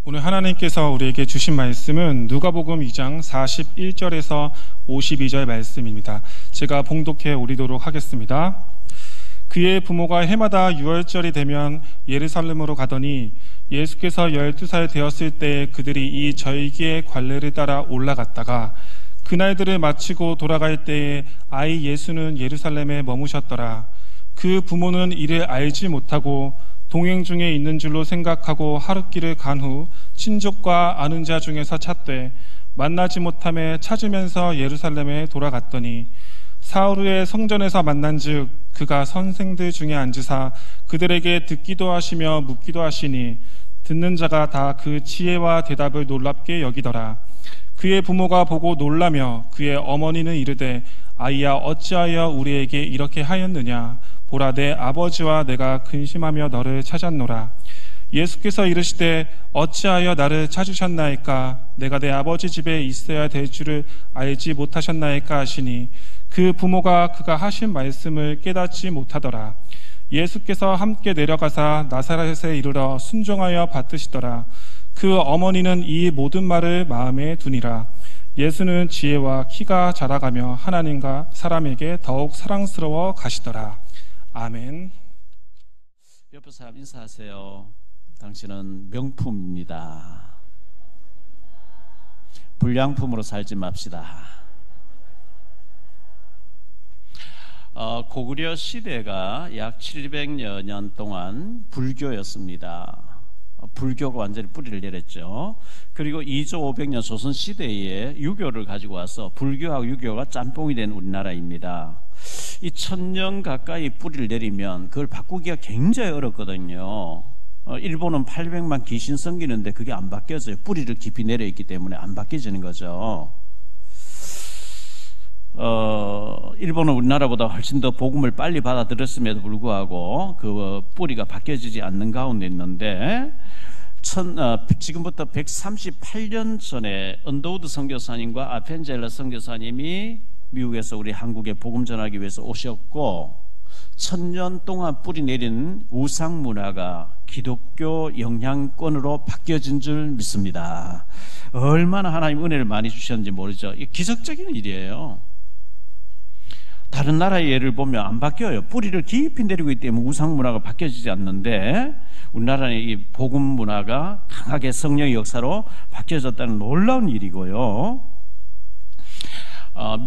오늘 하나님께서 우리에게 주신 말씀은 누가복음 2장 41절에서 52절 말씀입니다. 제가 봉독해 올리도록 하겠습니다. 그의 부모가 해마다 6월절이 되면 예루살렘으로 가더니 예수께서 12살 되었을 때 그들이 이 절기의 관례를 따라 올라갔다가 그날들을 마치고 돌아갈 때에 아이 예수는 예루살렘에 머무셨더라. 그 부모는 이를 알지 못하고 동행 중에 있는 줄로 생각하고 하룻길을 간 후 친족과 아는 자 중에서 찾되 만나지 못함에 찾으면서 예루살렘에 돌아갔더니 사흘 후에 성전에서 만난즉 그가 선생들 중에 앉으사 그들에게 듣기도 하시며 묻기도 하시니 듣는 자가 다 그 지혜와 대답을 놀랍게 여기더라. 그의 부모가 보고 놀라며 그의 어머니는 이르되 아이야 어찌하여 우리에게 이렇게 하였느냐. 보라 내 아버지와 내가 근심하며 너를 찾았노라. 예수께서 이르시되 어찌하여 나를 찾으셨나이까. 내가 내 아버지 집에 있어야 될 줄을 알지 못하셨나이까 하시니 그 부모가 그가 하신 말씀을 깨닫지 못하더라. 예수께서 함께 내려가사 나사렛에 이르러 순종하여 받드시더라. 그 어머니는 이 모든 말을 마음에 두니라. 예수는 지혜와 키가 자라가며 하나님과 사람에게 더욱 사랑스러워 가시더라. 아멘. 옆에 사람 인사하세요. 당신은 명품입니다. 불량품으로 살지 맙시다. 고구려 시대가 약 700여 년 동안 불교였습니다. 불교가 완전히 뿌리를 내렸죠. 그리고 2조 500년 조선시대에 유교를 가지고 와서 불교하고 유교가 짬뽕이 된 우리나라입니다. 이 1000년 가까이 뿌리를 내리면 그걸 바꾸기가 굉장히 어렵거든요. 일본은 800만 귀신 섬기는데 그게 안 바뀌어져요. 뿌리를 깊이 내려있기 때문에 안 바뀌어지는 거죠. 일본은 우리나라보다 훨씬 더 복음을 빨리 받아들였음에도 불구하고 그 뿌리가 바뀌어지지 않는 가운데 있는데 지금부터 138년 전에 언더우드 선교사님과 아펜젤러 선교사님이 미국에서 우리 한국에 복음 전하기 위해서 오셨고 1000년 동안 뿌리 내린 우상 문화가 기독교 영향권으로 바뀌어진 줄 믿습니다. 얼마나 하나님 은혜를 많이 주셨는지 모르죠. 이게 기적적인 일이에요. 다른 나라의 예를 보면 안 바뀌어요. 뿌리를 깊이 내리고 있기 때문에 우상 문화가 바뀌어지지 않는데 우리나라는 이 복음 문화가 강하게 성령의 역사로 바뀌어졌다는 놀라운 일이고요.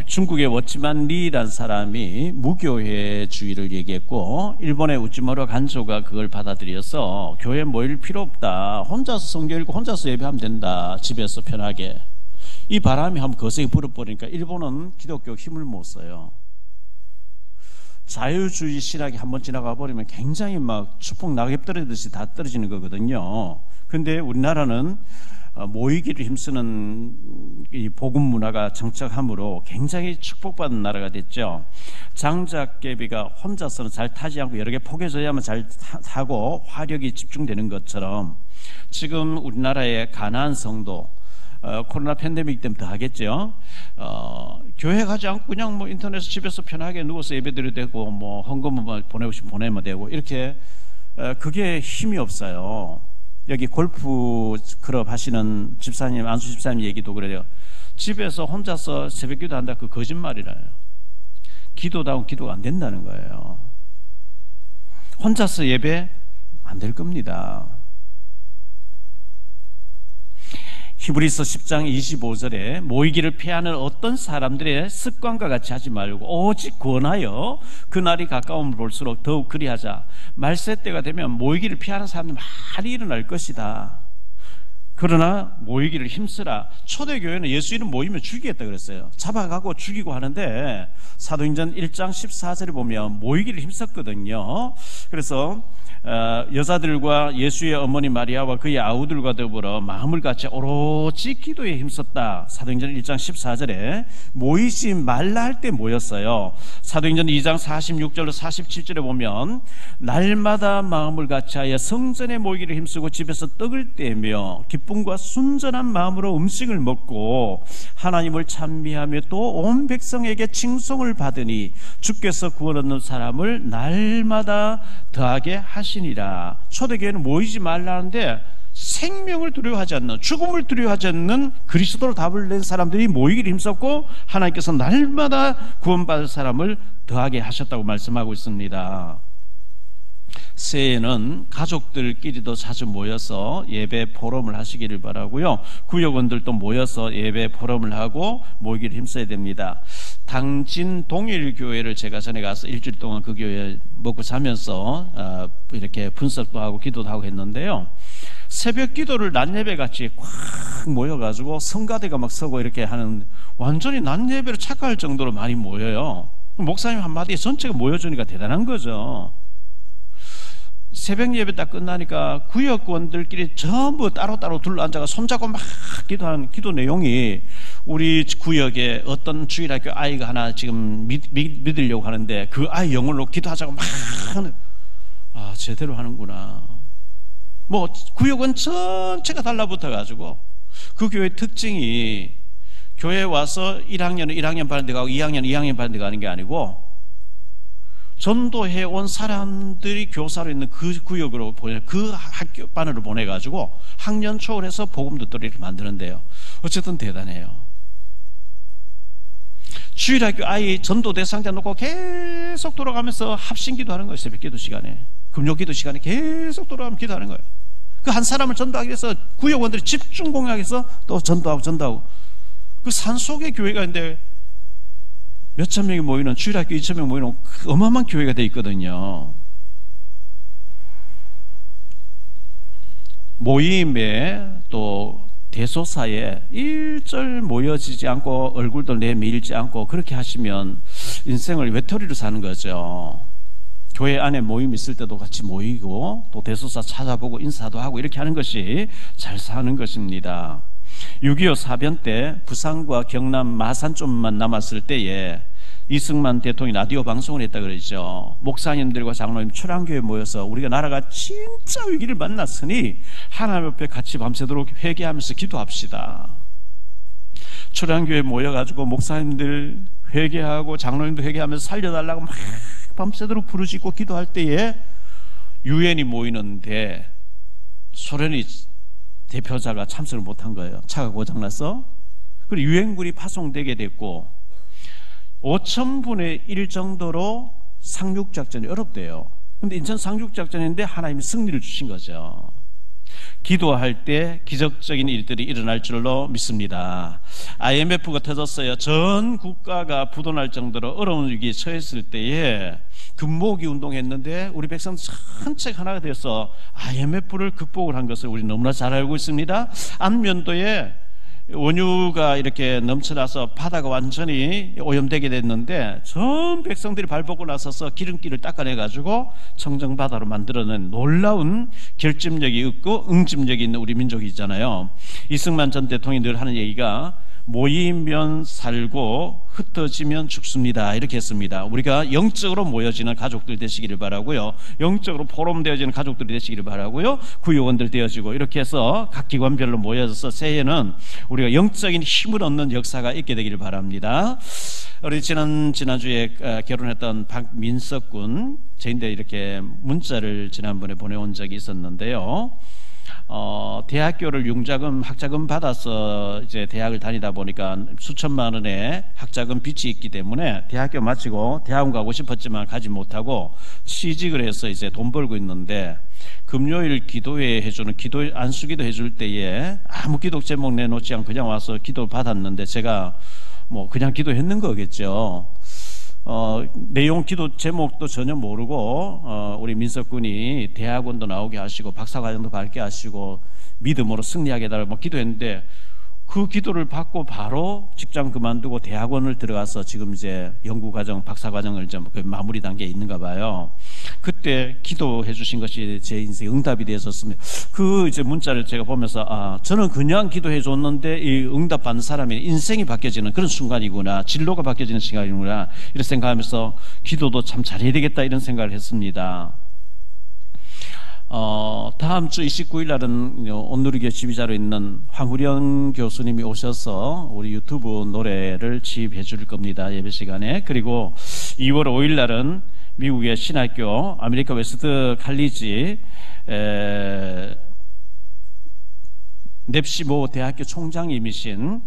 중국의 워치만 리라는 사람이 무교회주의를 얘기했고 일본의 우찌무라 간조가 그걸 받아들여서 교회 모일 필요 없다. 혼자서 성경 읽고 혼자서 예배하면 된다. 집에서 편하게. 이 바람이 한번 거세게 불어버리니까 일본은 기독교 힘을 못 써요. 자유주의 신학이 한번 지나가 버리면 굉장히 막 추풍 낙엽 떨어지듯이 다 떨어지는 거거든요. 근데 우리나라는 모이기를 힘쓰는 이 복음 문화가 정착함으로 굉장히 축복받은 나라가 됐죠. 장작개비가 혼자서는 잘 타지 않고 여러 개 포개져야만 잘 타고 화력이 집중되는 것처럼 지금 우리나라의 가나안 성도 코로나 팬데믹 때문에 더 하겠죠. 교회 가지 않고 그냥 뭐 인터넷 집에서 편하게 누워서 예배드려도 되고 뭐 헌금을 보내고 싶으면 보내면 되고 이렇게 그게 힘이 없어요. 여기 골프 클럽 하시는 집사님, 안수 집사님 얘기도 그래요. 집에서 혼자서 새벽기도 한다. 그 거짓말이라요. 기도다운 기도가 안 된다는 거예요. 혼자서 예배 안 될 겁니다. 히브리서 10장 25절에 모이기를 피하는 어떤 사람들의 습관과 같이 하지 말고 오직 권하여 그날이 가까움을 볼수록 더욱 그리하자. 말세 때가 되면 모이기를 피하는 사람들이 많이 일어날 것이다. 그러나 모이기를 힘쓰라. 초대교회는 예수 이름 모이면 죽이겠다 그랬어요. 잡아가고 죽이고 하는데 사도행전 1장 14절에 보면 모이기를 힘썼거든요. 그래서 여자들과 예수의 어머니 마리아와 그의 아우들과 더불어 마음을 같이 오로지 기도에 힘썼다. 사도행전 1장 14절에 모이지 말라 할 때 모였어요. 사도행전 2장 46절로 47절에 보면 날마다 마음을 같이 하여 성전에 모이기를 힘쓰고 집에서 떡을 떼며 기쁨과 순전한 마음으로 음식을 먹고 하나님을 찬미하며 또 온 백성에게 칭송을 받으니 주께서 구원 얻는 사람을 날마다 더하게 하시니라. 초대교회는 모이지 말라는데 생명을 두려워하지 않는, 죽음을 두려워하지 않는 그리스도로 답을 낸 사람들이 모이기를 힘썼고 하나님께서 날마다 구원받을 사람을 더하게 하셨다고 말씀하고 있습니다. 새해에는 가족들끼리도 자주 모여서 예배 포럼을 하시기를 바라고요. 구역원들도 모여서 예배 포럼을 하고 모이기를 힘써야 됩니다. 당진 동일교회를 제가 전에 가서 일주일 동안 그 교회 먹고 자면서 이렇게 분석도 하고 기도도 하고 했는데요. 새벽 기도를 낮 예배 같이 꽉 모여가지고 성가대가 막 서고 이렇게 하는, 완전히 낮 예배로 착각할 정도로 많이 모여요. 목사님 한마디에 전체가 모여주니까 대단한 거죠. 새벽 예배 딱 끝나니까 구역원들끼리 전부 따로따로 둘러앉아가 손잡고 막 기도하는 기도 내용이, 우리 구역에 어떤 주일학교 아이가 하나 지금 믿으려고 하는데 그 아이 영혼으로 기도하자고 막 하는, 제대로 하는구나. 뭐 구역원 전체가 달라붙어가지고, 그 교회 특징이 교회 와서 1학년은 1학년 받는 데 가고 2학년은 2학년 받는 데 가는 게 아니고, 전도해 온 사람들이 교사로 있는 그 구역으로 그 학교 반으로 보내가지고 학년 초월해서 복음 듣도록 만드는데요. 어쨌든 대단해요. 주일학교 아이 전도 대상자 놓고 계속 돌아가면서 합심기도 하는 거예요. 새벽기도 시간에, 금요기도 시간에 계속 돌아가면 기도하는 거예요. 그 한 사람을 전도하기 위해서 구역원들이 집중 공약해서 또 전도하고 그 산속에 교회가 있는데 몇천 명이 모이는, 주일학교 2,000명 모이는 어마어마한 교회가 되어 있거든요. 모임에 또 대소사에 일절 모여지지 않고 얼굴도 내밀지 않고 그렇게 하시면 인생을 외톨이로 사는 거죠. 교회 안에 모임 있을 때도 같이 모이고 또 대소사 찾아보고 인사도 하고 이렇게 하는 것이 잘 사는 것입니다. 6.25 사변 때 부산과 경남 마산 좀만 남았을 때에 이승만 대통령이 라디오 방송을 했다 그러죠. 목사님들과 장로님 초량교회에 모여서 우리가 나라가 진짜 위기를 만났으니 하나님 앞에 같이 밤새도록 회개하면서 기도합시다. 초량교회에 모여가지고 목사님들 회개하고 장로님도 회개하면서 살려달라고 막 밤새도록 부르짖고 기도할 때에 유엔이 모이는데 소련이 대표자가 참석을 못한 거예요. 차가 고장나서. 그리고 유엔군이 파송되게 됐고 5,000분의 1 정도로 상륙작전이 어렵대요. 근데 인천 상륙작전인데 하나님이 승리를 주신 거죠. 기도할 때 기적적인 일들이 일어날 줄로 믿습니다. IMF가 터졌어요. 전 국가가 부도날 정도로 어려운 위기에 처했을 때에 금모으기 운동했는데 우리 백성 전체가 하나가 되어서 IMF를 극복을 한 것을 우리 너무나 잘 알고 있습니다. 안면도에 원유가 이렇게 넘쳐나서 바다가 완전히 오염되게 됐는데 전 백성들이 발 뻗고 나서서 기름기를 닦아내가지고 청정바다로 만들어낸 놀라운 결집력이 있고 응집력이 있는 우리 민족이 있잖아요. 이승만 전 대통령이 늘 하는 얘기가 모이면 살고 흩어지면 죽습니다. 이렇게 했습니다. 우리가 영적으로 모여지는 가족들 되시기를 바라고요. 영적으로 포럼되어지는 가족들이 되시기를 바라고요. 구역원들 되어지고 이렇게 해서 각 기관별로 모여서 새해에는 우리가 영적인 힘을 얻는 역사가 있게 되기를 바랍니다. 우리 지난주에 결혼했던 박민석 군, 저희한테 이렇게 문자를 지난번에 보내온 적이 있었는데요. 대학교를 융자금, 학자금 받아서 이제 대학을 다니다 보니까 수천만 원의 학자금 빚이 있기 때문에 대학교 마치고 대학원 가고 싶었지만 가지 못하고 취직을 해서 이제 돈 벌고 있는데 금요일 기도회 해주는 기도 안수기도 해줄 때에 아무 기도 제목 내놓지 않고 그냥 와서 기도 받았는데 제가 뭐 그냥 기도했는 거겠죠. 내용 기도 제목도 전혀 모르고 우리 민석 군이 대학원도 나오게 하시고 박사과정도 받게 하시고 믿음으로 승리하게 해달라고 뭐 기도했는데 그 기도를 받고 바로 직장 그만두고 대학원을 들어가서 지금 이제 연구과정 박사과정을 좀 마무리 단계에 있는가 봐요. 그때 기도해 주신 것이 제 인생 응답이 되었습니다. 그 이제 문자를 제가 보면서 저는 그냥 기도해 줬는데 이 응답 받는 사람이 인생이 바뀌어지는 그런 순간이구나, 진로가 바뀌어지는 시간이구나 이런 생각하면서 기도도 참 잘해야 되겠다 이런 생각을 했습니다. 다음 주 29일 날은 온누리교회 지휘자로 있는 황후령 교수님이 오셔서 우리 유튜브 노래를 지휘해 줄 겁니다. 예배 시간에. 그리고 2월 5일 날은 미국의 신학교 아메리카 웨스트 칼리지 넵시모 대학교 총장님이신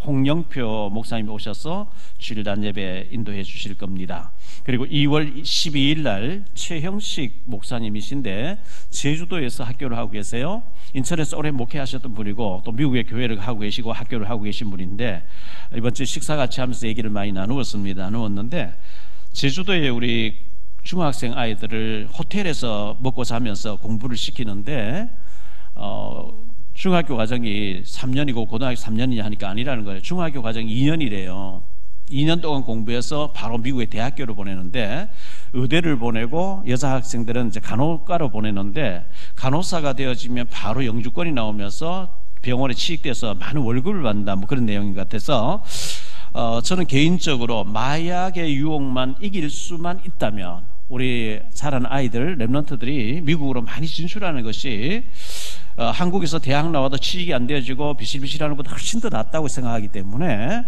홍영표 목사님이 오셔서 주일단 예배 인도해 주실 겁니다. 그리고 2월 12일 날 최형식 목사님이신데 제주도에서 학교를 하고 계세요. 인천에서 오래 목회하셨던 분이고 또 미국의 교회를 하고 계시고 학교를 하고 계신 분인데 이번 주 식사 같이 하면서 얘기를 많이 나누었는데 제주도에 우리 중학생 아이들을 호텔에서 먹고 자면서 공부를 시키는데 중학교 과정이 3년이고 고등학교 3년이냐 하니까 아니라는 거예요. 중학교 과정이 2년이래요. 2년 동안 공부해서 바로 미국의 대학교로 보내는데 의대를 보내고 여자 학생들은 이제 간호과로 보내는데 간호사가 되어지면 바로 영주권이 나오면서 병원에 취직돼서 많은 월급을 받는다 뭐 그런 내용인 것 같아서 저는 개인적으로 마약의 유혹만 이길 수만 있다면 우리 자라는 아이들 랩런트들이 미국으로 많이 진출하는 것이 한국에서 대학 나와도 취직이 안 되어지고 비실비실하는 것보다 훨씬 더 낫다고 생각하기 때문에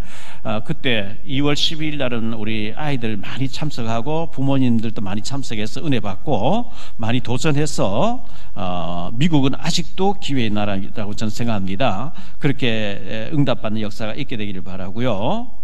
그때 2월 12일 날은 우리 아이들 많이 참석하고 부모님들도 많이 참석해서 은혜 받고 많이 도전해서 미국은 아직도 기회의 나라라고 저는 생각합니다. 그렇게 응답받는 역사가 있게 되기를 바라고요.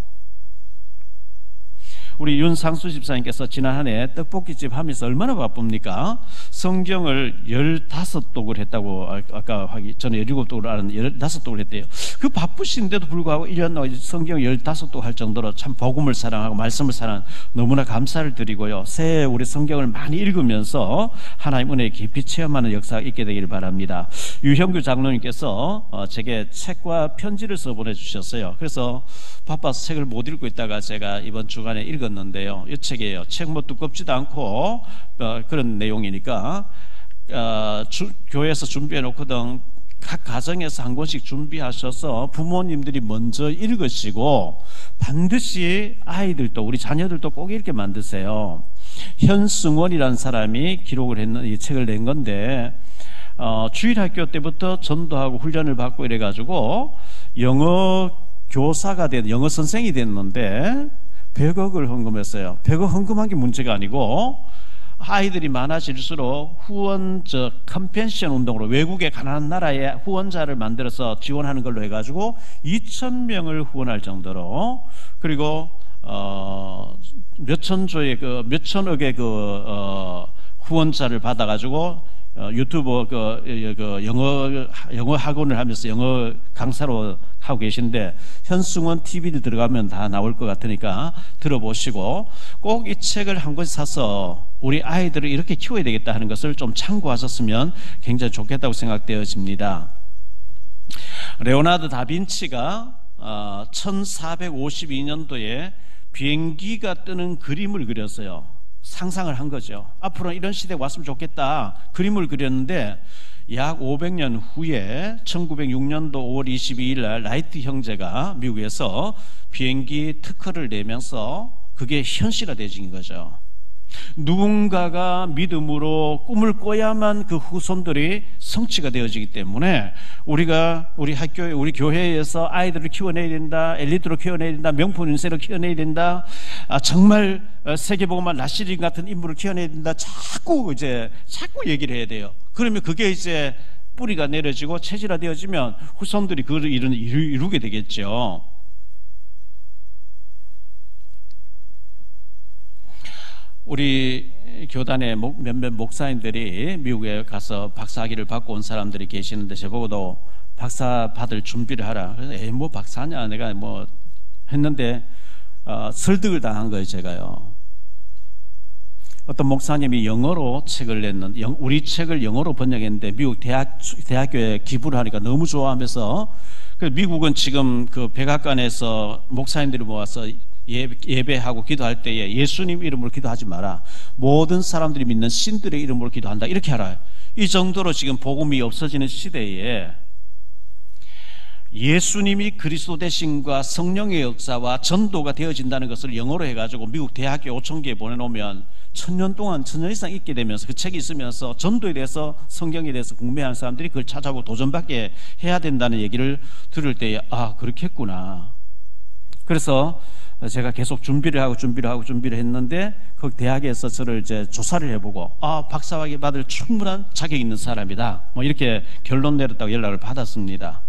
우리 윤상수 집사님께서 지난 한 해 떡볶이집 하면서 얼마나 바쁩니까? 성경을 15독을 했다고 아까 저는 17독을 알았는데 15독을 했대요. 그 바쁘신데도 불구하고 1년 성경 15독 할 정도로 참 복음을 사랑하고 말씀을 사랑하는 너무나 감사를 드리고요. 새해 우리 성경을 많이 읽으면서 하나님 은혜에 깊이 체험하는 역사가 있게 되기를 바랍니다. 유형규 장로님께서 제게 책과 편지를 써 보내주셨어요. 그래서 바빠서 책을 못 읽고 있다가 제가 이번 주간에 읽었는데요. 이 책이에요. 책 뭐 두껍지도 않고 그런 내용이니까 교회에서 준비해 놓거든 각 가정에서 한 권씩 준비하셔서 부모님들이 먼저 읽으시고 반드시 아이들도 우리 자녀들도 꼭 읽게 만드세요. 현승원이라는 사람이 기록을 했는 이 책을 낸 건데 주일학교 때부터 전도하고 훈련을 받고 이래가지고 영어 교사가 된 영어 선생이 됐는데 100억을 헌금했어요. 100억 헌금한 게 문제가 아니고 아이들이 많아질수록 후원 컴펜션 운동으로 외국의 가난한 나라에 후원자를 만들어서 지원하는 걸로 해가지고 2,000명을 후원할 정도로 그리고 몇천조의 몇천억의 후원자를 받아가지고 유튜브 영어 학원을 하면서 영어 강사로 하고 계신데 현승원 TV를 들어가면 다 나올 것 같으니까 들어보시고 꼭 이 책을 한 권 사서 우리 아이들을 이렇게 키워야 되겠다 하는 것을 좀 참고하셨으면 굉장히 좋겠다고 생각되어집니다. 레오나르도 다빈치가 1452년도에 비행기가 뜨는 그림을 그렸어요. 상상을 한 거죠. 앞으로 이런 시대가 왔으면 좋겠다 그림을 그렸는데 약 500년 후에 1906년도 5월 22일 날 라이트 형제가 미국에서 비행기 특허를 내면서 그게 현실화되어진 거죠. 누군가가 믿음으로 꿈을 꿔야만 그 후손들이 성취가 되어지기 때문에 우리가 우리 학교에 우리 교회에서 아이들을 키워내야 된다, 엘리트로 키워내야 된다, 명품 인쇄로 키워내야 된다, 정말 세계복음화 라시린 같은 인물을 키워내야 된다. 자꾸 얘기를 해야 돼요. 그러면 그게 이제 뿌리가 내려지고 체질화되어지면 후손들이 그 일을 이루게 되겠죠. 우리 교단의 몇몇 목사님들이 미국에 가서 박사학위를 받고 온 사람들이 계시는데 저보고도 박사 받을 준비를 하라. 그래서 뭐 박사냐 내가 뭐 했는데 설득을 당한 거예요. 제가요. 어떤 목사님이 영어로 책을 냈는데 우리 책을 영어로 번역했는데 미국 대학교에 기부를 하니까 너무 좋아하면서 미국은 지금 그 백악관에서 목사님들이 모아서 예배하고 기도할 때에 예수님 이름으로 기도하지 마라. 모든 사람들이 믿는 신들의 이름으로 기도한다. 이렇게 하라. 이 정도로 지금 복음이 없어지는 시대에 예수님이 그리스도 되심과 성령의 역사와 전도가 되어진다는 것을 영어로 해가지고 미국 대학교 5,000개에 보내놓으면 1,000년 동안 1,000년 이상 있게 되면서 그 책이 있으면서 전도에 대해서 성경에 대해서 궁금해하는 사람들이 그걸 찾아보고 도전받게 해야 된다는 얘기를 들을 때에 아 그렇겠구나. 그래서 제가 계속 준비를 했는데 그 대학에서 저를 이제 조사를 해보고 박사학위 받을 충분한 자격 있는 사람이다. 뭐 이렇게 결론 내렸다고 연락을 받았습니다.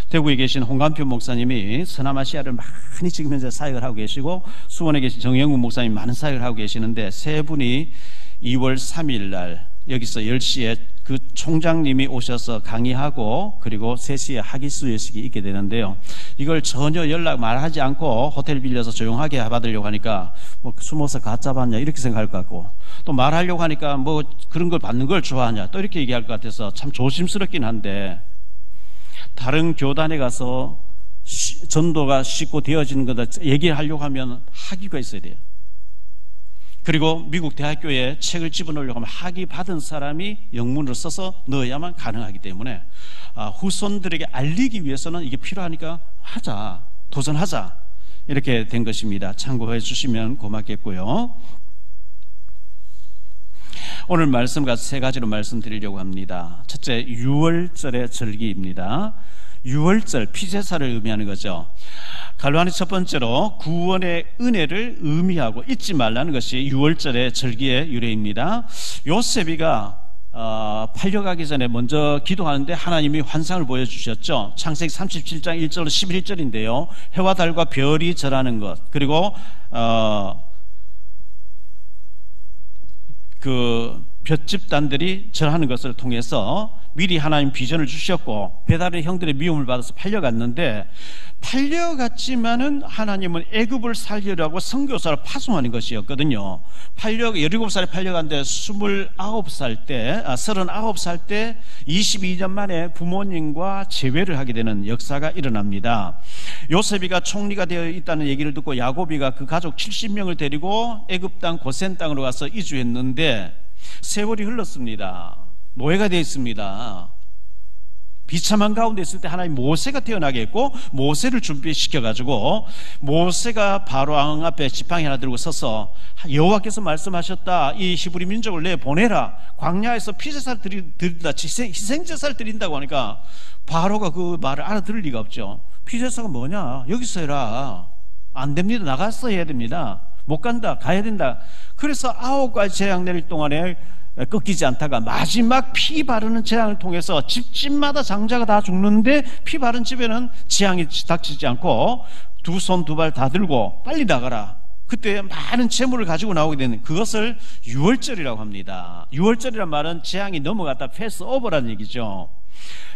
대구에 계신 홍감표 목사님이 서남아시아를 많이 지금 현재 사역을 하고 계시고 수원에 계신 정영훈 목사님 많은 사역을 하고 계시는데 세 분이 2월 3일 날 여기서 10시에 그 총장님이 오셔서 강의하고 그리고 3시에 학위수여식이 있게 되는데요. 이걸 전혀 연락 말하지 않고 호텔 빌려서 조용하게 받으려고 하니까 뭐 숨어서 가짜 받냐 이렇게 생각할 것 같고 또 말하려고 하니까 뭐 그런 걸 받는 걸 좋아하냐 또 이렇게 얘기할 것 같아서 참 조심스럽긴 한데 다른 교단에 가서 전도가 쉽고 되어지는 거다 얘기를 하려고 하면 학위가 있어야 돼요. 그리고 미국 대학교에 책을 집어넣으려고 하면 학위 받은 사람이 영문을 써서 넣어야만 가능하기 때문에 후손들에게 알리기 위해서는 이게 필요하니까 하자, 도전하자 이렇게 된 것입니다. 참고해 주시면 고맙겠고요. 오늘 말씀과 세 가지로 말씀드리려고 합니다. 첫째, 유월절의 절기입니다. 유월절, 피제사를 의미하는 거죠. 갈로아니 첫 번째로 구원의 은혜를 의미하고 잊지 말라는 것이 유월절의 절기의 유래입니다. 요셉이가 팔려가기 전에 먼저 기도하는데 하나님이 환상을 보여주셨죠. 창세기 37장 1절로 11절인데요. 해와 달과 별이 절하는 것 그리고 그 볏집단들이 절하는 것을 통해서 미리 하나님 비전을 주셨고 배달의 형들의 미움을 받아서 팔려갔는데 팔려갔지만은 하나님은 애굽을 살리려고 선교사를 파송하는 것이었거든요. 17살에 팔려갔는데 39살 때 22년 만에 부모님과 재회를 하게 되는 역사가 일어납니다. 요셉이가 총리가 되어 있다는 얘기를 듣고 야곱이가 그 가족 70명을 데리고 애굽 땅 고센 땅으로 가서 이주했는데 세월이 흘렀습니다. 노예가 되어 있습니다. 비참한 가운데 있을 때 하나님 모세가 태어나게 했고 모세를 준비시켜가지고 모세가 바로왕 앞에 지팡이 하나 들고 서서 여호와께서 말씀하셨다. 이 히브리 민족을 내보내라. 광야에서 피제사를 드린다. 희생제사를 드린다고 하니까 바로가 그 말을 알아들을 리가 없죠. 피제사가 뭐냐? 여기서 해라. 안 됩니다. 나가서 해야 됩니다. 못 간다. 가야 된다. 그래서 9가지 재앙 내릴 동안에 꺾이지 않다가 마지막 피 바르는 재앙을 통해서 집집마다 장자가 다 죽는데 피 바른 집에는 재앙이 닥치지 않고 두 손 두 발 다 들고 빨리 나가라. 그때 많은 재물을 가지고 나오게 되는 그것을 유월절이라고 합니다. 유월절이란 말은 재앙이 넘어갔다 패스오버라는 얘기죠.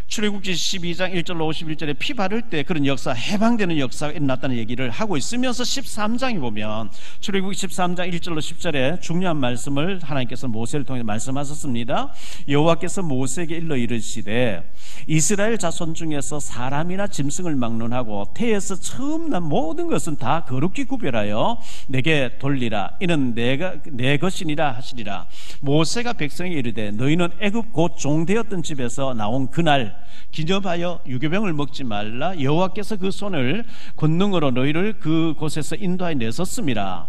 출애굽기 12장 1절로 51절에 피 바를 때 그런 역사, 해방되는 역사가 일어났다는 얘기를 하고 있으면서 13장에 보면 출애굽기 13장 1절로 10절에 중요한 말씀을 하나님께서 모세를 통해 말씀하셨습니다. 여호와께서 모세에게 일러 이르시되 이스라엘 자손 중에서 사람이나 짐승을 막론하고 태에서 처음 난 모든 것은 다 거룩히 구별하여 내게 돌리라. 이는 내 것이니라 하시리라. 모세가 백성에게 이르되 너희는 애굽 곧 종되었던 집에서 나온 그날 기념하여 유교병을 먹지 말라. 여호와께서 그 손을 권능으로 너희를 그 곳에서 인도하여 내섰음이라.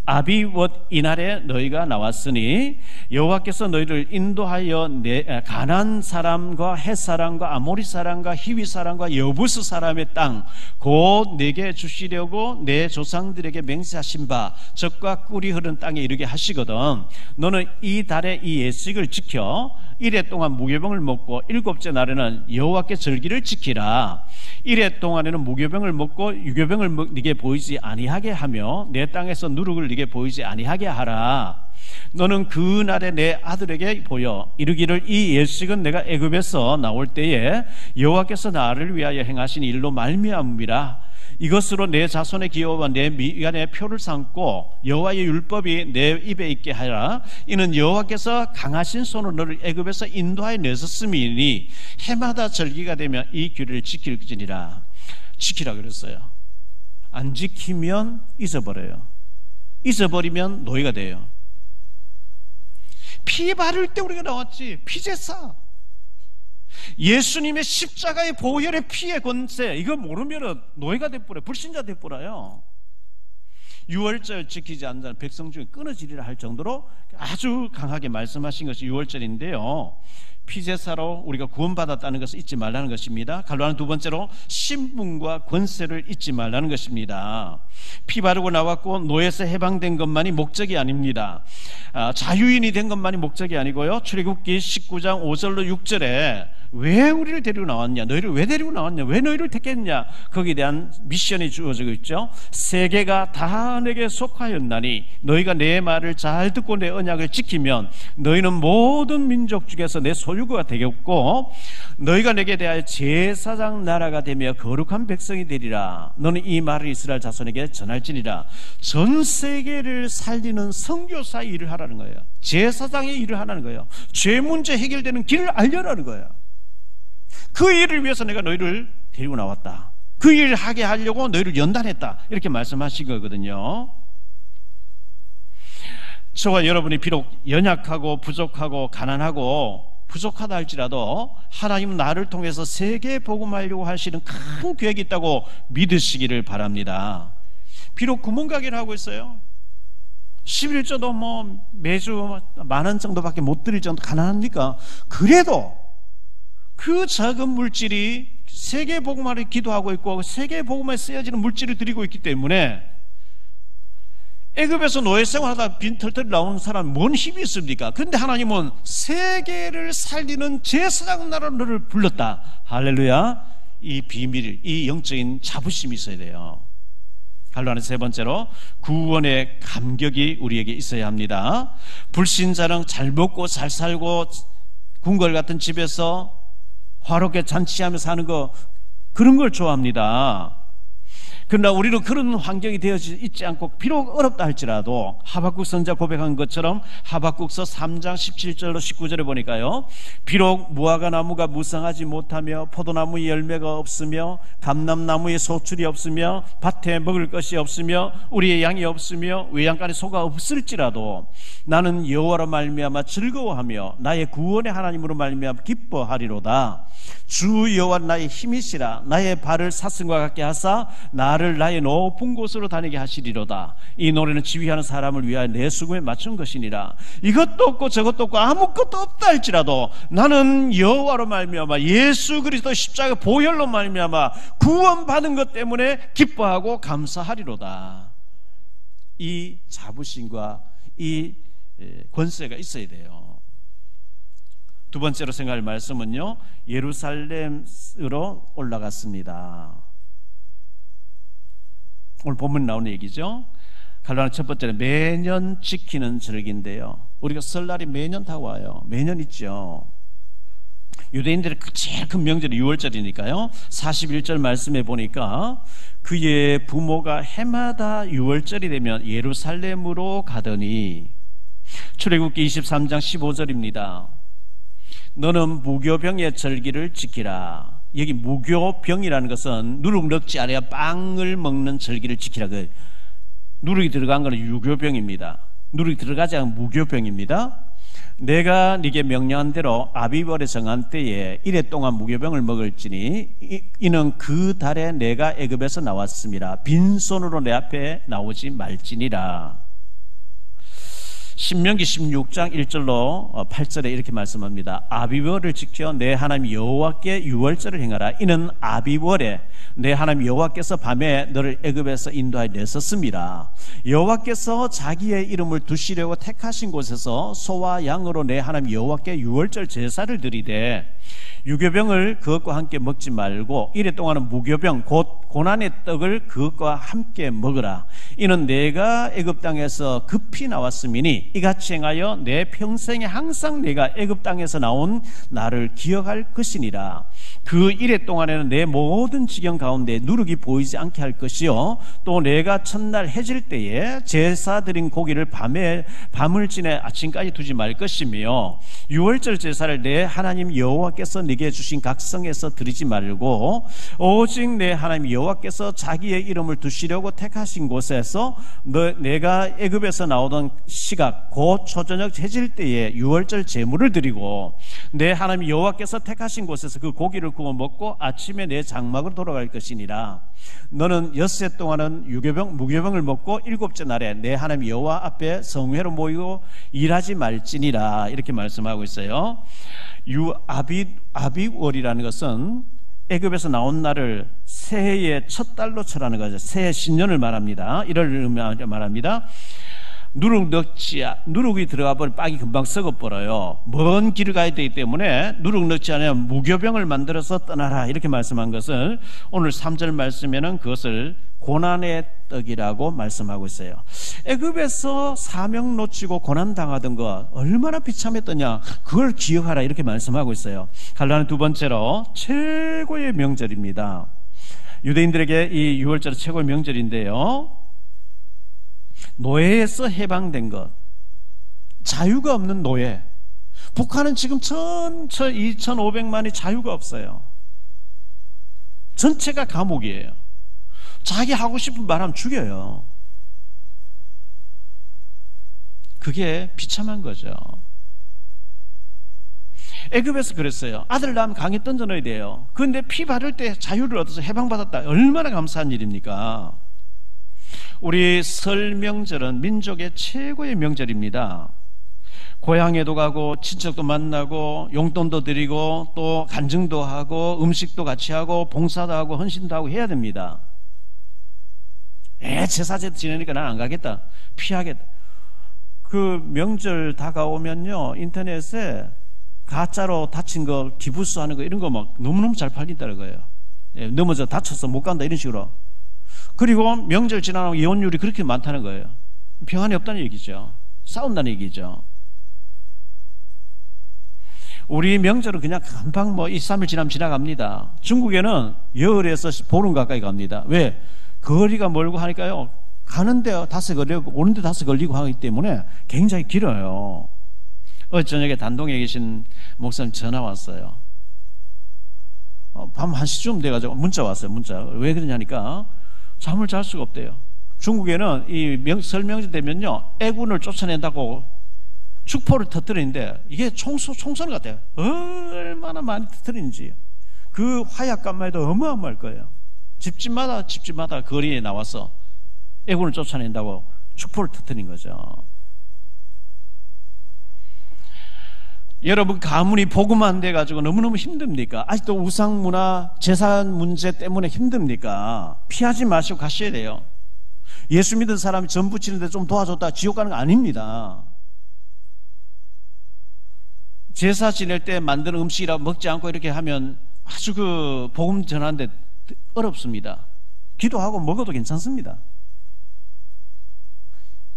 아비벗 이날에 너희가 나왔으니 여호와께서 너희를 인도하여 가나안 사람과 헷 사람과 아모리 사람과 히위 사람과 여부스 사람의 땅 곧 내게 주시려고 내 조상들에게 맹세하신 바 젖과 꿀이 흐르는 땅에 이르게 하시거든. 너는 이 달에 이 예식을 지켜 1회 동안 무교병을 먹고 7째 날에는 여호와께 절기를 지키라. 1회 동안에는 무교병을 먹고 유교병을 네게 보이지 아니하게 하며 내 땅에서 누룩을 네게 보이지 아니하게 하라. 너는 그 날에 내 아들에게 보여 이르기를 이 예식은 내가 애굽에서 나올 때에 여호와께서 나를 위하여 행하신 일로 말미암음이라. 이것으로 내 자손의 기업과 내 미간의 표를 삼고 여호와의 율법이 내 입에 있게 하라. 이는 여호와께서 강하신 손으로 너를 애굽에서 인도하여 내셨음이니 해마다 절기가 되면 이 규례를 지킬지니라. 지키라 그랬어요. 안 지키면 잊어버려요. 잊어버리면 노예가 돼요. 피 바를 때 우리가 나왔지. 피제사, 예수님의 십자가의 보혈의 피의 권세, 이거 모르면 노예가 돼버려요. 불신자 돼버려요. 유월절 지키지 않는 자는 백성 중에 끊어지리라 할 정도로 아주 강하게 말씀하신 것이 유월절인데요. 피제사로 우리가 구원받았다는 것을 잊지 말라는 것입니다. 갈로아는 두 번째로 신분과 권세를 잊지 말라는 것입니다. 피 바르고 나왔고 노예에서 해방된 것만이 목적이 아닙니다. 자유인이 된 것만이 목적이 아니고요. 출애굽기 19장 5절로 6절에 왜 우리를 데리고 나왔냐, 너희를 왜 데리고 나왔냐, 왜 너희를 택했냐, 거기에 대한 미션이 주어져 있죠. 세계가 다 내게 속하였나니 너희가 내 말을 잘 듣고 내 언약을 지키면 너희는 모든 민족 중에서 내 소유가 되겠고 너희가 내게 대하여 제사장 나라가 되며 거룩한 백성이 되리라. 너는 이 말을 이스라엘 자손에게 전할지니라. 전 세계를 살리는 선교사 일을 하라는 거예요. 제사장의 일을 하라는 거예요. 죄 문제 해결되는 길을 알려라는 거예요. 그 일을 위해서 내가 너희를 데리고 나왔다. 그 일을 하게 하려고 너희를 연단했다. 이렇게 말씀하신 거거든요. 저와 여러분이 비록 연약하고 부족하고 가난하고 부족하다 할지라도 하나님은 나를 통해서 세계 복음하려고 하시는 큰 계획이 있다고 믿으시기를 바랍니다. 비록 구멍가게를 하고 있어요. 11조도 뭐 매주 10,000원 정도밖에 못 드릴 정도 가난합니까? 그래도 그 작은 물질이 세계 복음화를 기도하고 있고 세계 복음화에 쓰여지는 물질을 드리고 있기 때문에 애굽에서 노예 생활하다 빈털털 나오는 사람은 뭔 힘이 있습니까? 그런데 하나님은 세계를 살리는 제사장 나라로 너를 불렀다. 할렐루야. 이 비밀, 이 영적인 자부심이 있어야 돼요. 갈로아는 세 번째로 구원의 감격이 우리에게 있어야 합니다. 불신자는 잘 먹고 잘 살고 궁궐 같은 집에서 화롭게 잔치하며 사는 거, 그런 걸 좋아합니다. 그러나 우리는 그런 환경이 되어져 있지 않고 비록 어렵다 할지라도 하박국 선지자 고백한 것처럼 하박국서 3장 17절로 19절에 보니까요, 비록 무화과 나무가 무성하지 못하며 포도나무에 열매가 없으며 감람나무에 소출이 없으며 밭에 먹을 것이 없으며 우리의 양이 없으며 외양간에 소가 없을지라도 나는 여호와로 말미암아 즐거워하며 나의 구원의 하나님으로 말미암아 기뻐하리로다. 주 여호와 나의 힘이시라. 나의 발을 사슴과 같게 하사 나를 나의 높은 곳으로 다니게 하시리로다. 이 노래는 지휘하는 사람을 위하여 내 수금에 맞춘 것이니라. 이것도 없고 저것도 없고 아무것도 없다 할지라도 나는 여호와로 말미암아 예수 그리스도 십자가 보혈로 말미암아 구원받은 것 때문에 기뻐하고 감사하리로다. 이 자부심과 이 권세가 있어야 돼요. 두 번째로 생각할 말씀은요, 예루살렘으로 올라갔습니다. 오늘 본문에 나오는 얘기죠. 갈로아는 첫 번째는 매년 지키는 절기인데요, 우리가 설날이 매년 다가와요. 매년 있죠. 유대인들의 제일 큰 명절이 6월절이니까요 41절 말씀에 보니까 그의 부모가 해마다 6월절이 되면 예루살렘으로 가더니, 출애굽기 23장 15절입니다. 너는 무교병의 절기를 지키라. 여기 무교병이라는 것은 누룩 넣지 않아야 빵을 먹는 절기를 지키라. 그 누룩이 들어간 것은 유교병입니다. 누룩이 들어가지 않은 무교병입니다. 내가 네게 명령한 대로 아비벌에 정한 때에 이래 동안 무교병을 먹을지니 이는 그 달에 내가 애굽에서 나왔음이라. 빈손으로 내 앞에 나오지 말지니라. 신명기 16장 1절로 8절에 이렇게 말씀합니다. 아비월을 지켜 내 하나님 여호와께 유월절을 행하라. 이는 아비월에 내 하나님 여호와께서 밤에 너를 애굽에서 인도하여 내셨습니다. 여호와께서 자기의 이름을 두시려고 택하신 곳에서 소와 양으로 내 하나님 여호와께 유월절 제사를 드리되 유교병을 그것과 함께 먹지 말고 이래 동안은 무교병 곧 고난의 떡을 그것과 함께 먹으라. 이는 내가 애굽 땅에서 급히 나왔음이니 이같이 행하여 내 평생에 항상 내가 애굽 땅에서 나온 나를 기억할 것이니라. 그 이래 동안에는 내 모든 지경 가운데 누룩이 보이지 않게 할 것이요 또 내가 첫날 해질 때에 제사 드린 고기를 밤을 지내 아침까지 두지 말 것이며 유월절 제사를 내 하나님 여호와께서 네게 내게 주신 각성에서 드리지 말고 오직 내 하나님 여호와께서 자기의 이름을 두시려고 택하신 곳에서 내가 애굽에서 나오던 시각 곧 초저녁 해질 때에 유월절 제물을 드리고 내 하나님 여호와께서 택하신 곳에서 그 고기를 구워 먹고 아침에 내 장막으로 돌아갈 것이니라. 너는 엿새 동안은 무교병을 먹고 일곱째 날에 내 하나님 여호와 앞에 성회로 모이고 일하지 말지니라. 이렇게 말씀하고 있어요. 아비월이라는 것은 애굽에서 나온 날을 새해의 첫 달로 칠하는 거죠. 새해 신년을 말합니다. 이를 말합니다. 누룩이 들어가 버리면 빵이 금방 썩어버려요. 먼 길을 가야 되기 때문에 누룩 넣지 않으면 무교병을 만들어서 떠나라. 이렇게 말씀한 것을 오늘 3절 말씀에는 그것을 고난의 떡이라고 말씀하고 있어요. 애굽에서 사명 놓치고 고난당하던 거 얼마나 비참했더냐, 그걸 기억하라. 이렇게 말씀하고 있어요. 갈라는 두 번째로 최고의 명절입니다. 유대인들에게 이 유월절은 최고의 명절인데요, 노예에서 해방된 것, 자유가 없는 노예. 북한은 지금 2,500만이 자유가 없어요. 전체가 감옥이에요. 자기 하고 싶은 말 하면 죽여요. 그게 비참한 거죠. 애굽에서 그랬어요. 아들 낳으면 강에 던져 넣어야 돼요. 그런데 피 바를 때 자유를 얻어서 해방받았다. 얼마나 감사한 일입니까? 우리 설 명절은 민족의 최고의 명절입니다. 고향에도 가고 친척도 만나고 용돈도 드리고 또 간증도 하고 음식도 같이 하고 봉사도 하고 헌신도 하고 해야 됩니다. 제사제도 지내니까 난 안 가겠다, 피하겠다. 그 명절 다가오면요, 인터넷에 가짜로 다친 거 기부수 하는 거 이런 거 막 너무너무 잘 팔린다는 거예요. 넘어져 다쳐서 못 간다 이런 식으로. 그리고 명절 지나고 이혼율이 그렇게 많다는 거예요. 평안이 없다는 얘기죠. 싸운다는 얘기죠. 우리 명절은 그냥 금방 2, 3일 지나면 지나갑니다. 중국에는 열에서 보름 가까이 갑니다. 왜? 거리가 멀고 하니까요, 가는데 닷새 걸리고 오는데 닷새 걸리고 하기 때문에 굉장히 길어요. 어제 저녁에 단동에 계신 목사님 전화 왔어요. 밤 1시쯤 돼가지고 문자 왔어요. 문자. 왜 그러냐니까 잠을 잘 수가 없대요. 중국에는 이 설 명절 되면요, 애군을 쫓아낸다고 축포를 터뜨리는데 이게 총선 같아요. 얼마나 많이 터뜨리는지. 그 화약감만 해도 어마어마할 거예요. 집집마다 거리에 나와서 애군을 쫓아낸다고 축포를 터뜨린 거죠. 여러분, 가문이 복음만 돼가지고 너무너무 힘듭니까? 아직도 우상문화, 재산 문제 때문에 힘듭니까? 피하지 마시고 가셔야 돼요. 예수 믿은 사람이 전 부치는데 좀 도와줬다 지옥 가는 거 아닙니다. 제사 지낼 때 만드는 음식이라 먹지 않고 이렇게 하면 아주 그 복음 전하는데 어렵습니다. 기도하고 먹어도 괜찮습니다.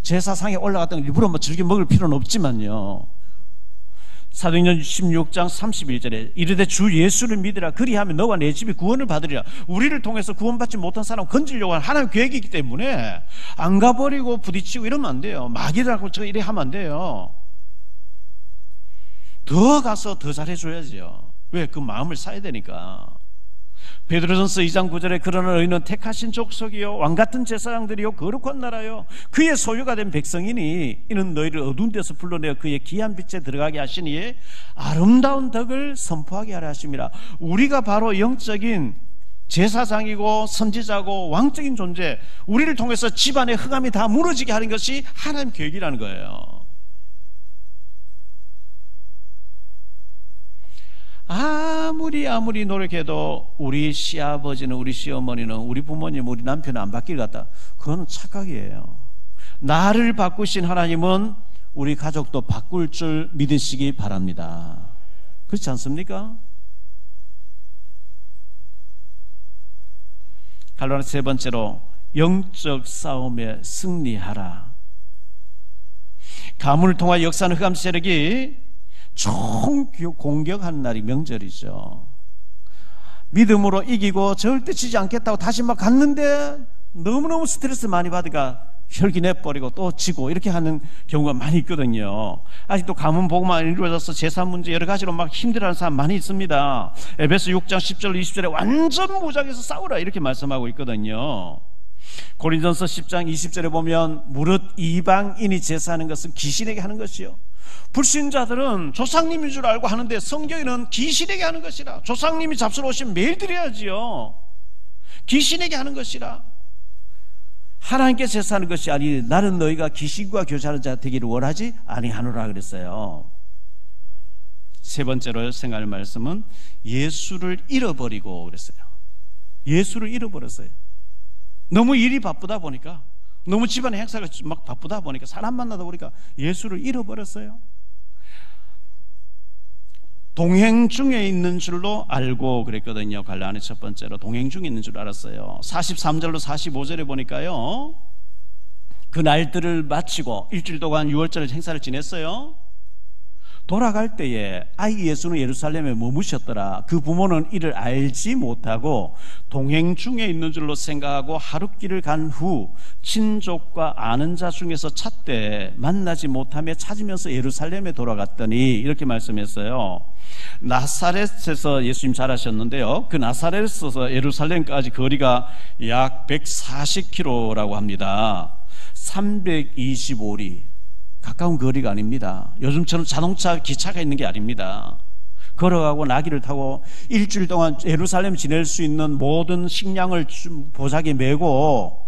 제사상에 올라갔던 걸 일부러 즐겨 먹을 필요는 없지만요, 사도행전 16장 31절에 이르되 주 예수를 믿으라, 그리하면 너와 내 집이 구원을 받으리라. 우리를 통해서 구원받지 못한 사람 건지려고 하는 하나님 계획이기 때문에 안 가버리고 부딪히고 이러면 안 돼요. 마귀라고 저 이래 하면 안 돼요. 더 가서 더 잘해줘야죠. 왜? 그 마음을 사야 되니까. 베드로전서 2장 9절에 그러나 너희는 택하신 족속이요 왕같은 제사장들이요 거룩한 나라요 그의 소유가 된 백성이니 이는 너희를 어두운 데서 불러내어 그의 귀한 빛에 들어가게 하시니 아름다운 덕을 선포하게 하려 하심이라. 우리가 바로 영적인 제사장이고 선지자고 왕적인 존재, 우리를 통해서 집안의 흑암이 다 무너지게 하는 것이 하나님 계획이라는 거예요. 아무리 노력해도 우리 시아버지는, 우리 시어머니는, 우리 부모님, 우리 남편은 안 바뀔 것 같다. 그건 착각이에요. 나를 바꾸신 하나님은 우리 가족도 바꿀 줄 믿으시기 바랍니다. 그렇지 않습니까? 갈라디아 세 번째로 영적 싸움에 승리하라. 가문을 통하여 역사하는 흑암 세력이 총공격한 날이 명절이죠. 믿음으로 이기고 절대 지지 않겠다고 다시 막 갔는데 너무너무 스트레스 많이 받으니까 혈기 내버리고 또 지고 이렇게 하는 경우가 많이 있거든요. 아직도 가문 보고만 이루어져서 재산 문제 여러 가지로 막 힘들어하는 사람 많이 있습니다. 에베소 6장 10절 20절에 완전 무장해서 싸우라 이렇게 말씀하고 있거든요. 고린도전서 10장 20절에 보면 무릇 이방인이 제사하는 것은 귀신에게 하는 것이요, 불신자들은 조상님인 줄 알고 하는데 성경에는 귀신에게 하는 것이라. 조상님이 잡수러 오시면 매일 드려야지요. 귀신에게 하는 것이라. 하나님께 제사하는 것이 아니 나는 너희가 귀신과 교제하는 자 되기를 원하지 아니하노라 그랬어요. 세 번째로 생각할 말씀은 예수를 잃어버리고 그랬어요. 예수를 잃어버렸어요. 너무 일이 바쁘다 보니까, 너무 집안의 행사가 막 바쁘다 보니까, 사람 만나다 보니까 예수를 잃어버렸어요. 동행 중에 있는 줄로 알고 그랬거든요. 갈라니 첫 번째로 동행 중에 있는 줄 알았어요. 43절로 45절에 보니까요, 그 날들을 마치고 일주일 동안 유월절 행사를 지냈어요. 돌아갈 때에 아이 예수는 예루살렘에 머무셨더라. 그 부모는 이를 알지 못하고 동행 중에 있는 줄로 생각하고 하룻길을 간 후 친족과 아는 자 중에서 찾되 만나지 못하며 찾으면서 예루살렘에 돌아갔더니 이렇게 말씀했어요. 나사렛에서 예수님 자라셨는데요, 그 나사렛에서 예루살렘까지 거리가 약 140km라고 합니다. 325리, 가까운 거리가 아닙니다. 요즘처럼 자동차, 기차가 있는 게 아닙니다. 걸어가고 나귀를 타고 일주일 동안 예루살렘 지낼 수 있는 모든 식량을 보자기에 메고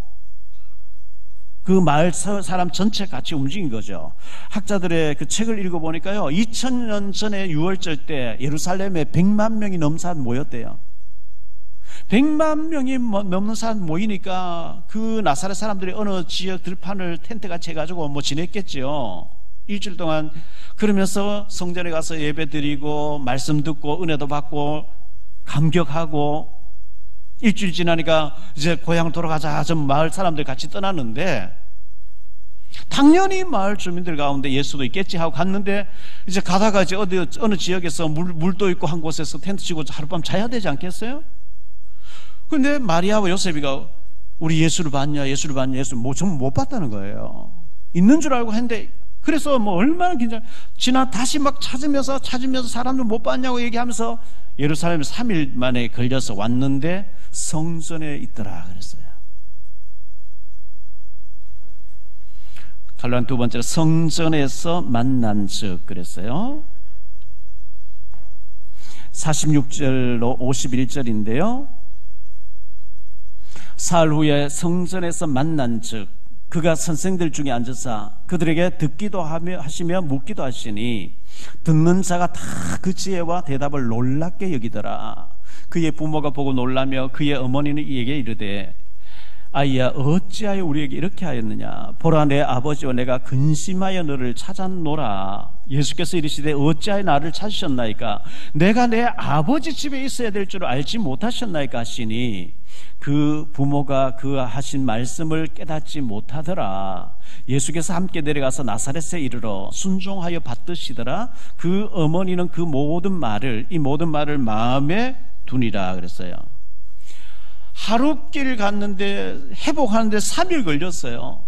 그 마을 사람 전체 같이 움직인 거죠. 학자들의 그 책을 읽어보니까요, 2000년 전에 유월절 때 예루살렘에 100만 명이 넘는 사람 모였대요. 100만 명이 넘는 사람 모이니까 그 나사렛 사람들이 어느 지역 들판을 텐트같이 해가지고 뭐 지냈겠죠. 일주일 동안 그러면서 성전에 가서 예배 드리고 말씀 듣고 은혜도 받고 감격하고, 일주일 지나니까 이제 고향 돌아가자 좀 마을 사람들 같이 떠났는데, 당연히 마을 주민들 가운데 예수도 있겠지 하고 갔는데, 이제 가다가 이제 어느 지역에서 물도 있고 한 곳에서 텐트 치고 하룻밤 자야 되지 않겠어요? 근데 마리아와 요셉이가 우리 예수를 봤냐, 예수를 봤냐, 예수 전부 못 봤다는 거예요. 있는 줄 알고 했는데, 그래서 뭐 얼마나 다시 막 찾으면서 사람들 못 봤냐고 얘기하면서 예루살렘에 3일 만에 걸려서 왔는데 성전에 있더라 그랬어요. 갈라니 두 번째로 성전에서 만난 즉 그랬어요. 46절로 51절인데요. 사흘 후에 성전에서 만난 즉 그가 선생들 중에 앉아서 그들에게 듣기도 하시며 묻기도 하시니 듣는 자가 다 그 지혜와 대답을 놀랍게 여기더라. 그의 부모가 보고 놀라며 그의 어머니는 이에게 이르되 아이야 어찌하여 우리에게 이렇게 하였느냐. 보라 내 아버지와 내가 근심하여 너를 찾았노라. 예수께서 이르시되 어찌하여 나를 찾으셨나이까. 내가 내 아버지 집에 있어야 될 줄 알지 못하셨나이까 하시니 그 부모가 그 하신 말씀을 깨닫지 못하더라. 예수께서 함께 내려가서 나사렛에 이르러 순종하여 받드시더라. 그 어머니는 이 모든 말을 마음에 두니라 그랬어요. 하룻길 갔는데 회복하는데 3일 걸렸어요.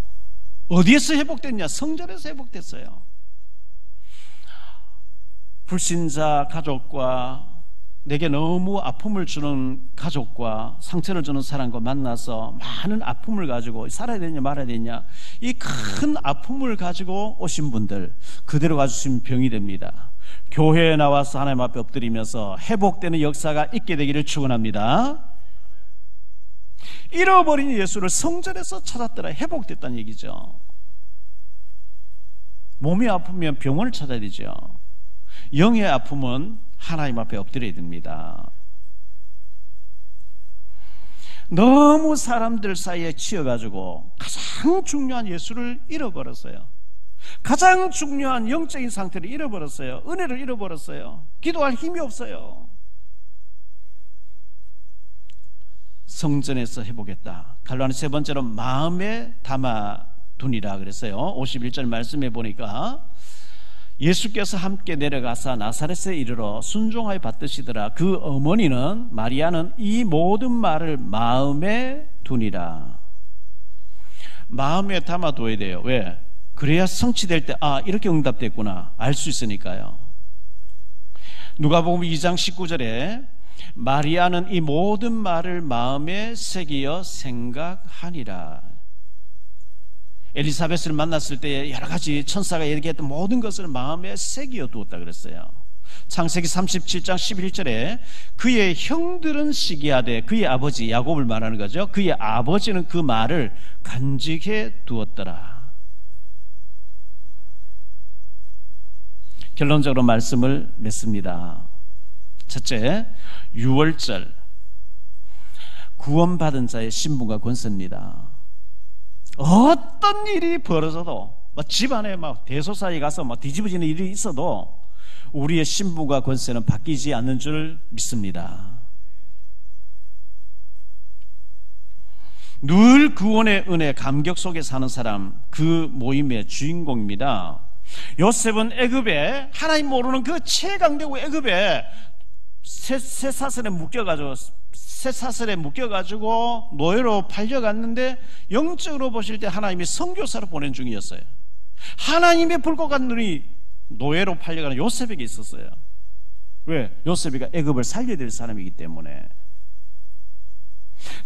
어디에서 회복됐냐? 성전에서 회복됐어요. 불신자 가족과 내게 너무 아픔을 주는 가족과 상처를 주는 사람과 만나서 많은 아픔을 가지고 살아야 되냐 말아야 되냐, 이 큰 아픔을 가지고 오신 분들, 그대로 가주신 병이 됩니다. 교회에 나와서 하나님 앞에 엎드리면서 회복되는 역사가 있게 되기를 축원합니다. 잃어버린 예수를 성전에서 찾았더라. 회복됐다는 얘기죠. 몸이 아프면 병원을 찾아야 되죠. 영의 아픔은 하나님 앞에 엎드려야 됩니다. 너무 사람들 사이에 치여가지고 가장 중요한 예수를 잃어버렸어요. 가장 중요한 영적인 상태를 잃어버렸어요. 은혜를 잃어버렸어요. 기도할 힘이 없어요. 성전에서 회복했다. 갈라니 세 번째로 마음에 담아두니라 그랬어요. 51절 말씀해 보니까 예수께서 함께 내려가사 나사렛에 이르러 순종하여 받드시더라. 그 어머니는 마리아는 이 모든 말을 마음에 두니라. 마음에 담아둬야 돼요. 왜? 그래야 성취될 때 이렇게 응답됐구나 알 수 있으니까요. 누가복음 2장 19절에 마리아는 이 모든 말을 마음에 새기어 생각하니라. 엘리사벳을 만났을 때 여러 가지 천사가 얘기했던 모든 것을 마음에 새기어 두었다 그랬어요. 창세기 37장 11절에 그의 형들은 시기하되, 그의 아버지 야곱을 말하는 거죠. 그의 아버지는 그 말을 간직해 두었더라. 결론적으로 말씀을 맺습니다. 첫째, 유월절 구원받은 자의 신분과 권세입니다. 어떤 일이 벌어져도 집안에 대소사에 가서 뒤집어지는 일이 있어도 우리의 신분과 권세는 바뀌지 않는 줄 믿습니다. 늘 구원의 은혜 감격 속에 사는 사람, 그 모임의 주인공입니다. 요셉은 애굽에 하나님 모르는 그 최강대국 애굽에 쇠사슬에 묶여가지고 노예로 팔려갔는데 영적으로 보실 때 하나님이 선교사로 보낸 중이었어요. 하나님의 불꽃 같은 눈이 노예로 팔려가는 요셉에게 있었어요. 왜? 요셉이가 애굽을 살려야 될 사람이기 때문에.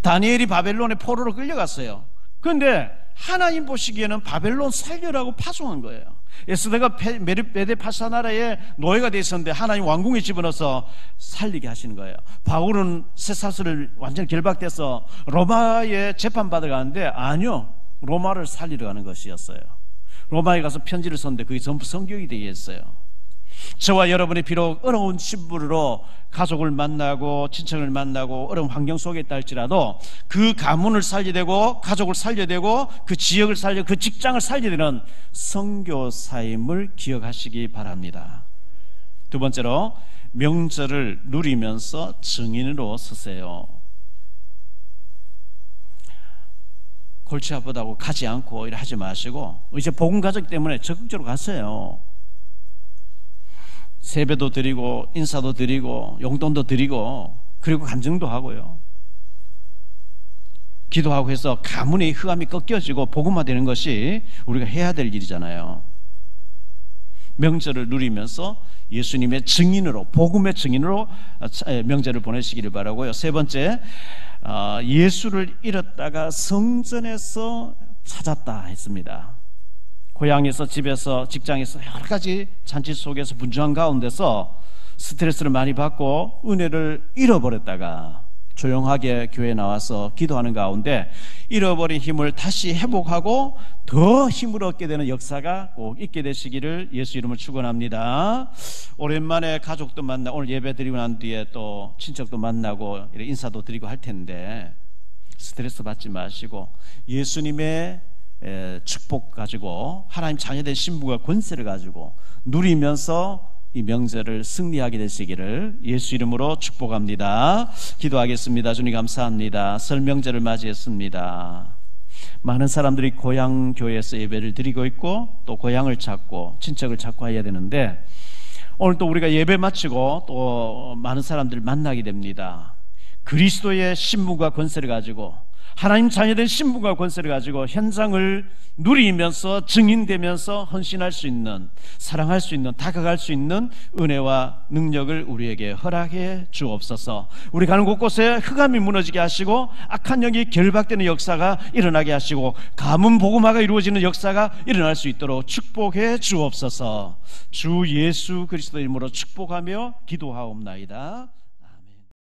다니엘이 바벨론의 포로로 끌려갔어요. 그런데 하나님 보시기에는 바벨론 살려라고 파송한 거예요. 에스더가 메데 파사 나라에 노예가 되어 있었는데 하나님 왕궁에 집어넣어서 살리게 하시는 거예요. 바울은 쇠사슬을 완전히 결박돼서 로마에 재판받으러 가는데 아니요, 로마를 살리러 가는 것이었어요. 로마에 가서 편지를 썼는데 그게 전부 성경이 되어 있어요. 저와 여러분이 비록 어려운 신분으로 가족을 만나고 친척을 만나고 어려운 환경 속에 있다 할지라도 그 가문을 살려야 되고 가족을 살려야 되고 그 지역을 살려 그 직장을 살려야 되는 선교사임을 기억하시기 바랍니다. 두 번째로, 명절을 누리면서 증인으로 서세요. 골치 아프다고 가지 않고 이래 하지 마시고 이제 복음 가족 때문에 적극적으로 가세요. 세배도 드리고 인사도 드리고 용돈도 드리고 그리고 간증도 하고요. 기도하고 해서 가문의 흑암이 꺾여지고 복음화되는 것이 우리가 해야 될 일이잖아요. 명절을 누리면서 예수님의 증인으로, 복음의 증인으로 명절을 보내시기를 바라고요. 세 번째, 예수를 잃었다가 성전에서 찾았다 했습니다. 고향에서, 집에서, 직장에서 여러 가지 잔치 속에서 분주한 가운데서 스트레스를 많이 받고 은혜를 잃어버렸다가 조용하게 교회에 나와서 기도하는 가운데 잃어버린 힘을 다시 회복하고 더 힘을 얻게 되는 역사가 꼭 있게 되시기를 예수 이름으로 축원합니다. 오랜만에 가족도 만나고 오늘 예배 드리고 난 뒤에 또 친척도 만나고 인사도 드리고 할 텐데 스트레스 받지 마시고 예수님의 축복 가지고 하나님 자녀된 신분과 권세를 가지고 누리면서 이 명절을 승리하게 되시기를 예수 이름으로 축복합니다. 기도하겠습니다. 주님 감사합니다. 설 명절을 맞이했습니다. 많은 사람들이 고향 교회에서 예배를 드리고 있고 또 고향을 찾고 친척을 찾고 해야 되는데 오늘 또 우리가 예배 마치고 또 많은 사람들을 만나게 됩니다. 그리스도의 신분과 권세를 가지고 하나님 자녀된 신분과 권세를 가지고 현장을 누리면서 증인되면서 헌신할 수 있는, 사랑할 수 있는, 다가갈 수 있는 은혜와 능력을 우리에게 허락해 주옵소서. 우리 가는 곳곳에 흑암이 무너지게 하시고 악한 영이 결박되는 역사가 일어나게 하시고 가문 복음화가 이루어지는 역사가 일어날 수 있도록 축복해 주옵소서. 주 예수 그리스도 이름으로 축복하며 기도하옵나이다.